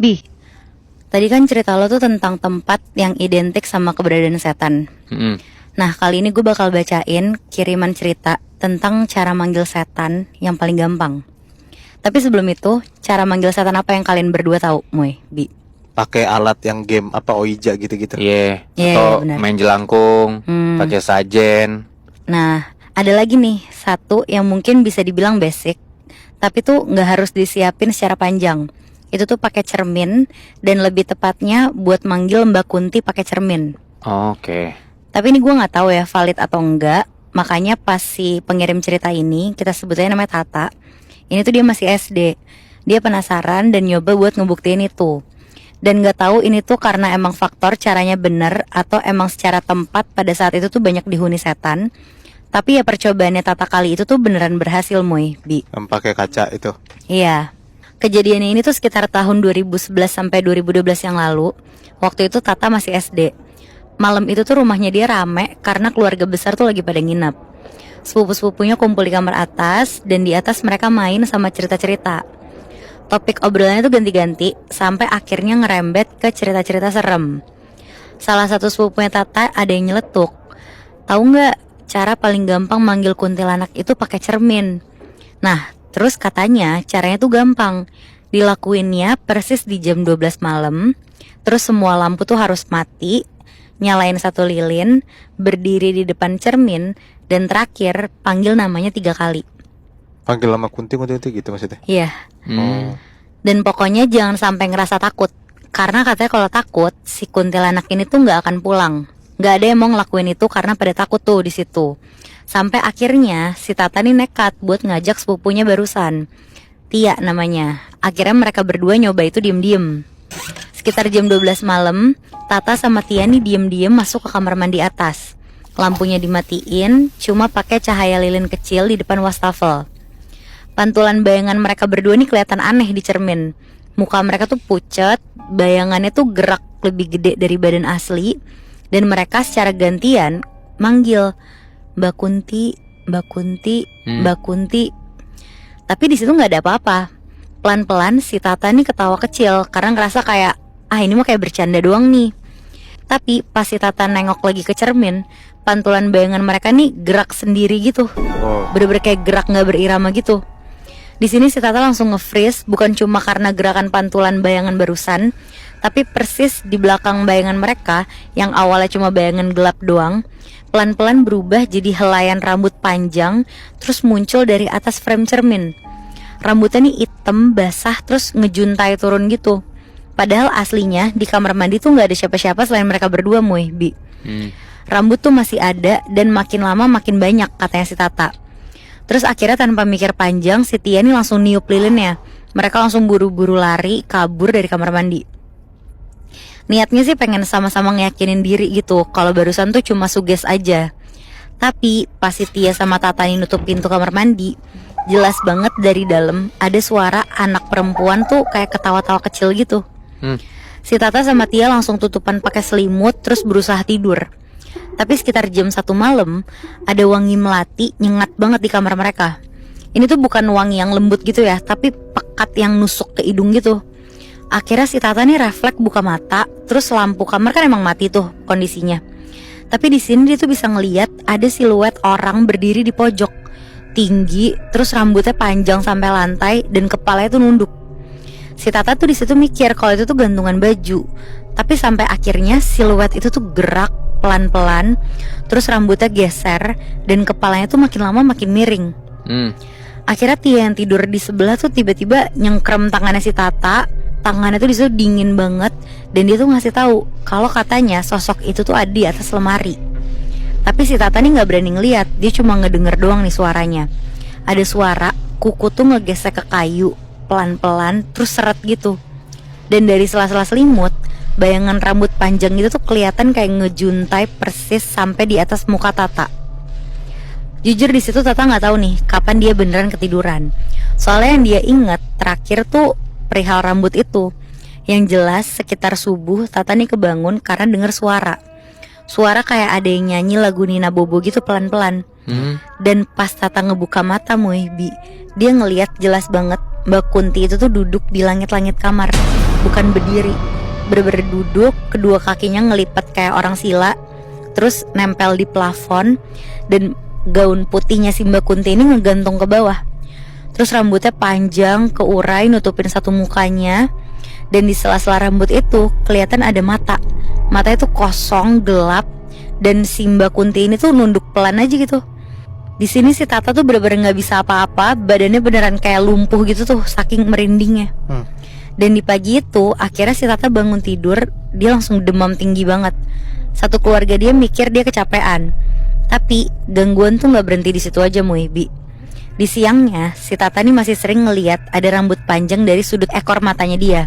Bi, tadi kan cerita lo tuh tentang tempat yang identik sama keberadaan setan. Nah, kali ini gue bakal bacain kiriman cerita tentang cara manggil setan yang paling gampang. Tapi sebelum itu, cara manggil setan apa yang kalian berdua tahu, Moy, Bi? Pakai alat yang game apa Ouija gitu-gitu. Iya, Iya, atau benar. main jelangkung, pakai sajen. Nah, ada lagi nih, satu yang mungkin bisa dibilang basic, tapi tuh nggak harus disiapin secara panjang. Itu tuh pakai cermin, dan lebih tepatnya buat manggil Mbak Kunti pakai cermin. Oke. Tapi ini gue nggak tahu ya valid atau enggak. Makanya pas si pengirim cerita ini, kita sebutnya namanya Tata. Ini tuh dia masih SD. Dia penasaran dan nyoba buat ngebuktiin itu. Dan nggak tahu ini tuh karena emang faktor caranya bener atau emang secara tempat pada saat itu tuh banyak dihuni setan. Tapi ya percobaannya Tata kali itu tuh beneran berhasil, Moy, Bi. Yang pakai kaca itu. Iya. Kejadiannya ini tuh sekitar tahun 2011 sampai 2012 yang lalu. Waktu itu Tata masih SD. Malam itu tuh rumahnya dia rame karena keluarga besar tuh lagi pada nginep. Sepupu-sepupunya kumpul di kamar atas, dan di atas mereka main sama cerita-cerita. Topik obrolannya tuh ganti-ganti sampai akhirnya ngerembet ke cerita-cerita serem. Salah satu sepupunya Tata ada yang nyeletuk, tahu nggak cara paling gampang manggil kuntilanak itu pakai cermin. Nah, terus katanya caranya tuh gampang. Dilakuinnya persis di jam 12 malam. Terus semua lampu tuh harus mati, nyalain satu lilin, berdiri di depan cermin, dan terakhir panggil namanya 3 kali. Panggil nama Kunti gitu maksudnya. Iya. Oh. Dan pokoknya jangan sampai ngerasa takut. Karena katanya kalau takut, si kuntilanak ini tuh nggak akan pulang. Nggak ada yang mau ngelakuin itu karena pada takut tuh di situ. Sampai akhirnya si Tata nih nekat buat ngajak sepupunya barusan, Tia namanya. Akhirnya mereka berdua nyoba itu diem-diem. Sekitar jam 12 malam, Tata sama Tia nih diem-diem masuk ke kamar mandi atas. Lampunya dimatiin, cuma pakai cahaya lilin kecil di depan wastafel. Pantulan bayangan mereka berdua nih kelihatan aneh di cermin. Muka mereka tuh pucat, bayangannya tuh gerak lebih gede dari badan asli, dan mereka secara gantian manggil Mbak Kunti, Mbak Kunti, Mbak Kunti. Tapi di situ nggak ada apa-apa. Pelan-pelan si Tata nih ketawa kecil karena ngerasa kayak ini mah kayak bercanda doang nih. Tapi pas si Tata nengok lagi ke cermin, pantulan bayangan mereka nih gerak sendiri gitu. Bener-bener kayak gerak nggak berirama gitu. Di sini si Tata langsung nge-freeze, bukan cuma karena gerakan pantulan bayangan barusan, tapi persis di belakang bayangan mereka yang awalnya cuma bayangan gelap doang, pelan-pelan berubah jadi helaian rambut panjang, terus muncul dari atas frame cermin. Rambutnya nih hitam, basah, terus ngejuntai turun gitu. Padahal aslinya di kamar mandi tuh nggak ada siapa-siapa selain mereka berdua, Moy, Bi. Rambut tuh masih ada dan makin lama makin banyak katanya si Tata. Terus akhirnya tanpa mikir panjang, si Tia nih langsung niup lilinnya. Mereka langsung buru-buru lari kabur dari kamar mandi. Niatnya sih pengen sama-sama ngeyakinin diri gitu kalau barusan tuh cuma suges aja. Tapi pas si Tia sama Tata nih nutup pintu kamar mandi, jelas banget dari dalam ada suara anak perempuan tuh kayak ketawa-tawa kecil gitu. Si Tata sama Tia langsung tutupan pakai selimut terus berusaha tidur. Tapi sekitar jam 1 malam ada wangi melati nyengat banget di kamar mereka. Ini tuh bukan wangi yang lembut gitu ya, tapi pekat yang nusuk ke hidung gitu. Akhirnya si Tata nih refleks buka mata, terus lampu kamar kan emang mati tuh kondisinya. Tapi di sini dia tuh bisa ngeliat ada siluet orang berdiri di pojok, tinggi, terus rambutnya panjang sampai lantai dan kepalanya tuh nunduk. Si Tata tuh di situ mikir kalau itu tuh gantungan baju. Tapi sampai akhirnya siluet itu tuh gerak pelan-pelan, terus rambutnya geser dan kepalanya tuh makin lama makin miring. Akhirnya Tia yang tidur di sebelah tuh tiba-tiba nyengkrem tangannya si Tata. Tangannya tuh di situ dingin banget dan dia tuh ngasih tahu kalau katanya sosok itu tuh ada di atas lemari. Tapi si Tata nih nggak berani ngeliat, dia cuma ngedenger doang nih suaranya. Ada suara kuku tuh ngegesek ke kayu pelan-pelan terus seret gitu. Dan dari sela-sela selimut, bayangan rambut panjang itu tuh kelihatan kayak ngejuntai persis sampai di atas muka Tata. Jujur di situ Tata nggak tahu nih kapan dia beneran ketiduran. Soalnya yang dia ingat terakhir tuh perihal rambut itu. Yang jelas sekitar subuh Tata nih kebangun karena dengar suara. Suara kayak ada yang nyanyi lagu Nina Bobo gitu pelan-pelan. Dan pas Tata ngebuka mata, Moy, Bi, dia ngelihat jelas banget Mbak Kunti itu tuh duduk di langit-langit kamar, bukan berdiri. Bener-bener duduk, kedua kakinya ngelipat kayak orang sila, terus nempel di plafon. Dan gaun putihnya si Mbak Kunti ini ngegantung ke bawah. Terus rambutnya panjang, keurai, nutupin satu mukanya. Dan di sela-sela rambut itu kelihatan ada mata. Matanya tuh kosong, gelap. Dan si Mbak Kunti ini tuh nunduk pelan aja gitu. Di sini si Tata tuh bener-bener nggak bisa apa-apa, badannya beneran kayak lumpuh gitu tuh, saking merindingnya. Dan di pagi itu akhirnya si Tata bangun tidur, dia langsung demam tinggi banget. Satu keluarga dia mikir dia kecapean. Tapi gangguan tuh nggak berhenti di situ aja, Muibi. Di siangnya si Tata nih masih sering ngeliat ada rambut panjang dari sudut ekor matanya dia.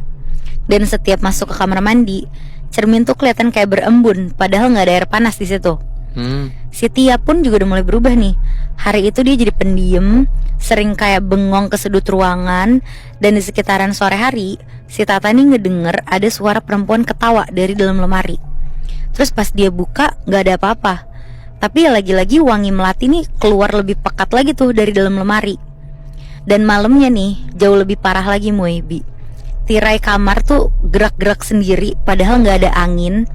Dan setiap masuk ke kamar mandi, cermin tuh kelihatan kayak berembun, padahal nggak ada air panas di situ. Si Tia pun juga udah mulai berubah nih. Hari itu dia jadi pendiam, sering kayak bengong ke sudut ruangan. Dan di sekitaran sore hari, si Tata nih ngedenger ada suara perempuan ketawa dari dalam lemari. Terus pas dia buka, gak ada apa-apa. Tapi ya lagi-lagi wangi melati nih keluar lebih pekat lagi tuh dari dalam lemari. Dan malamnya nih jauh lebih parah lagi, Muibi. Tirai kamar tuh gerak-gerak sendiri padahal gak ada angin.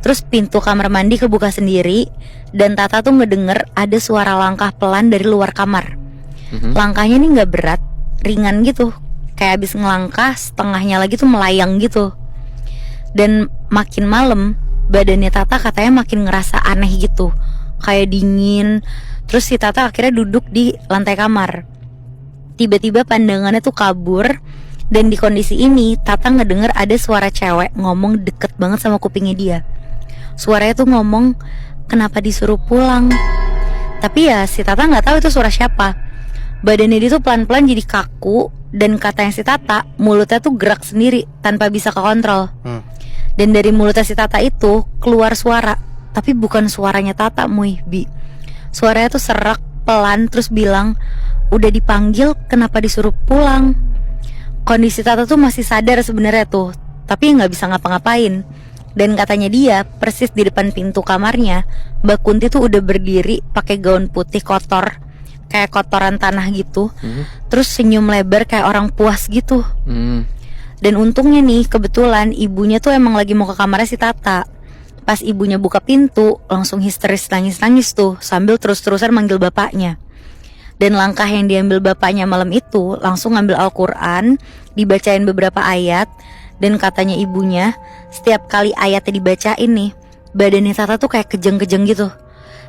Terus pintu kamar mandi kebuka sendiri. Dan Tata tuh ngedenger ada suara langkah pelan dari luar kamar. Langkahnya nih gak berat, ringan gitu, kayak abis ngelangkah setengahnya lagi tuh melayang gitu. Dan makin malam badannya Tata katanya makin ngerasa aneh gitu, kayak dingin. Terus si Tata akhirnya duduk di lantai kamar. Tiba-tiba pandangannya tuh kabur. Dan di kondisi ini Tata ngedenger ada suara cewek ngomong deket banget sama kupingnya dia. Suaranya tuh ngomong, kenapa disuruh pulang? Tapi ya si Tata gak tahu itu suara siapa. Badannya dia tuh pelan-pelan jadi kaku. Dan katanya si Tata, mulutnya tuh gerak sendiri tanpa bisa kekontrol. Dan dari mulutnya si Tata itu keluar suara, tapi bukan suaranya Tata, Muibi. Suaranya tuh serak, pelan, terus bilang, udah dipanggil, kenapa disuruh pulang? Kondisi Tata tuh masih sadar sebenarnya tuh, tapi nggak bisa ngapa-ngapain. Dan katanya dia persis di depan pintu kamarnya, Mbak Kunti tuh udah berdiri pakai gaun putih kotor, kayak kotoran tanah gitu. Terus senyum lebar kayak orang puas gitu. Dan untungnya nih kebetulan ibunya tuh emang lagi mau ke kamarnya si Tata. Pas ibunya buka pintu, langsung histeris nangis-nangis tuh sambil terus-terusan manggil bapaknya. Dan langkah yang diambil bapaknya malam itu langsung ngambil Al-Quran, dibacain beberapa ayat. Dan katanya ibunya, setiap kali ayatnya dibacain nih, badannya Tata tuh kayak kejang-kejang gitu.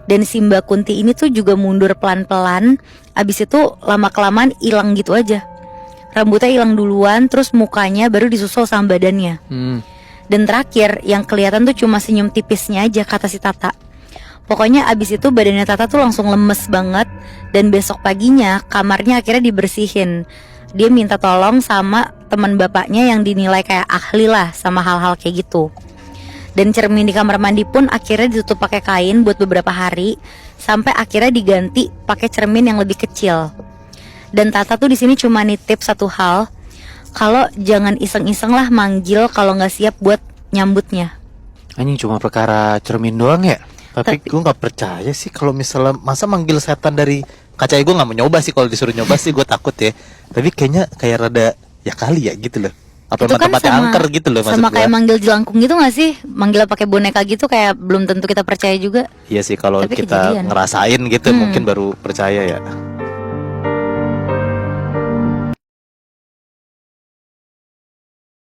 Dan si Mbak Kunti ini tuh juga mundur pelan-pelan. Abis itu lama-kelamaan hilang gitu aja. Rambutnya hilang duluan, terus mukanya baru disusul sama badannya. Dan terakhir yang kelihatan tuh cuma senyum tipisnya aja, kata si Tata. Pokoknya abis itu badannya Tata tuh langsung lemes banget. Dan besok paginya kamarnya akhirnya dibersihin. Dia minta tolong sama teman bapaknya yang dinilai kayak ahli lah sama hal-hal kayak gitu. Dan cermin di kamar mandi pun akhirnya ditutup pakai kain buat beberapa hari, sampai akhirnya diganti pakai cermin yang lebih kecil. Dan Tata tuh di sini cuma nitip satu hal, kalau jangan iseng-iseng lah manggil kalau nggak siap buat nyambutnya. Anjing cuma perkara cermin doang ya? Tapi gue nggak percaya sih kalau misalnya masa manggil setan dari kaca. Gue nggak mau nyoba sih, kalau disuruh nyoba sih gue takut ya. Tapi kayaknya kayak rada ya kali ya gitu loh. Apa Itu kan tempatnya angker gitu loh, maksud sama gue. kayak manggil jelangkung gitu gak sih? Manggil pakai boneka gitu kayak belum tentu kita percaya juga. Iya sih, kalau Tapi kita kejadian. ngerasain gitu mungkin baru percaya ya.